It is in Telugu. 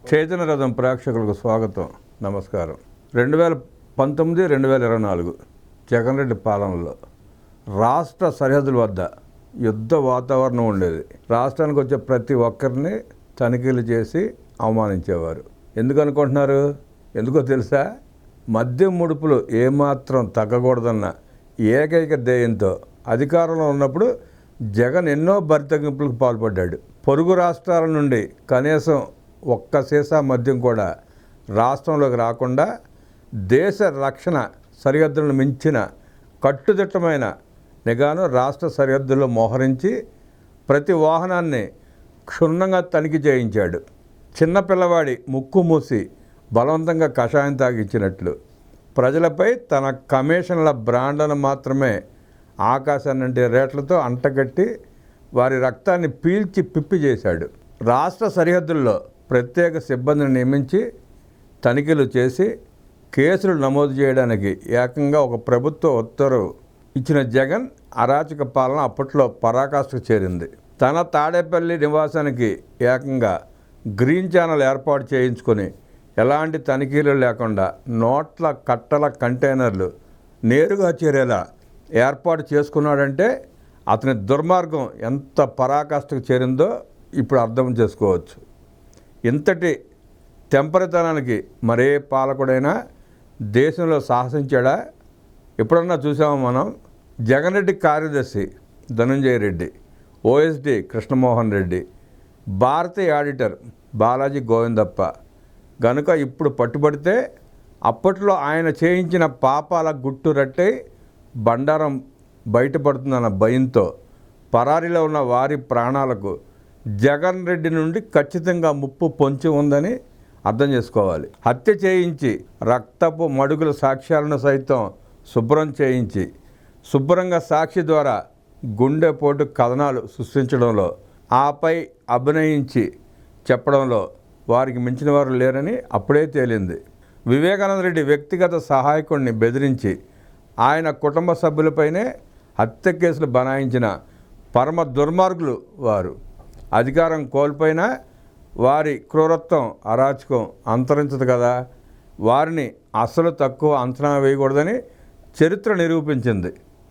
చైతన్య రథం ప్రేక్షకులకు స్వాగతం, నమస్కారం. 2019-2024 జగన్ రెడ్డి పాలనలో రాష్ట్ర సరిహద్దుల వద్ద యుద్ధ వాతావరణం ఉండేది. రాష్ట్రానికి వచ్చే ప్రతి ఒక్కరిని తనిఖీలు చేసి అవమానించేవారు. ఎందుకు అనుకుంటున్నారు? ఎందుకో తెలుసా? మద్యం ముడుపులు ఏమాత్రం తగ్గకూడదన్న ఏకైక ధ్యేయంతో అధికారంలో ఉన్నప్పుడు జగన్ ఎన్నో బరితెగింపులకు పాల్పడ్డాడు. పొరుగు రాష్ట్రాల నుండి కనీసం ఒక్క సీసా మద్యం కూడా రాష్ట్రంలోకి రాకుండా దేశ రక్షణ సరిహద్దులను మించిన కట్టుదిట్టమైన నిఘాను రాష్ట్ర సరిహద్దుల్లో మోహరించి ప్రతి వాహనాన్ని క్షుణ్ణంగా తనిఖీ చేయించాడు. చిన్నపిల్లవాడి ముక్కు మూసి బలవంతంగా కషాయం తాగించినట్లు ప్రజలపై తన కమిషన్ల బ్రాండ్లను మాత్రమే ఆకాశాన్నంటే రేట్లతో అంటగట్టి వారి రక్తాన్ని పీల్చి పిప్పి చేశాడు. రాష్ట్ర సరిహద్దుల్లో ప్రత్యేక సిబ్బందిని నియమించి తనిఖీలు చేసి కేసులు నమోదు చేయడానికి ఏకంగా ఒక ప్రభుత్వ ఉత్తర్వు ఇచ్చిన జగన్ అరాచక పాలన అప్పట్లో పరాకాష్ఠకు చేరింది. తన తాడేపల్లి నివాసానికి ఏకంగా గ్రీన్ ఛానల్ ఏర్పాటు చేయించుకొని ఎలాంటి తనిఖీలు లేకుండా నోట్ల కట్టల కంటైనర్లు నేరుగా చేరేలా ఏర్పాటు చేసుకున్నాడంటే అతని దుర్మార్గం ఎంత పరాకాష్ఠకు చేరిందో ఇప్పుడు అర్థం చేసుకోవచ్చు. ఇంతటి తెంపరితనానికి మరే పాలకుడైనా దేశంలో సాహసించాడా? ఎప్పుడన్నా చూసామో మనం? జగన్ రెడ్డి కార్యదర్శి ధనంజయ రెడ్డి, ఓఎస్డి కృష్ణమోహన్ రెడ్డి, భారతీయ ఆడిటర్ బాలాజీ గోవిందప్ప గనుక ఇప్పుడు పట్టుబడితే అప్పట్లో ఆయన చేయించిన పాపాల గుట్టు రట్టై బండారం బయటపడుతుందన్న భయంతో పరారీలో ఉన్న వారి ప్రాణాలకు జగన్ రెడ్డి నుండి ఖచ్చితంగా ముప్పు పొంచి ఉందని అర్థం చేసుకోవాలి. హత్య చేయించి రక్తపు మడుగుల సాక్ష్యాలను సైతం శుభ్రం చేయించి శుభ్రంగా సాక్షి ద్వారా గుండెపోటు కథనాలు సృష్టించడంలో, ఆపై అభినయించి చెప్పడంలో వారికి మించిన వారు లేరని అప్పుడే తేలింది. వివేకానంద రెడ్డి వ్యక్తిగత సహాయకుడిని బెదిరించి ఆయన కుటుంబ సభ్యులపైనే హత్య కేసులు బనాయించిన పరమ దుర్మార్గులు వారు. అధికారం కోల్పోయినా వారి క్రూరత్వం, అరాచకం అంతరించదు కదా. వారిని అసలు తక్కువ అంచనా వేయకూడదని చరిత్ర నిరూపించింది.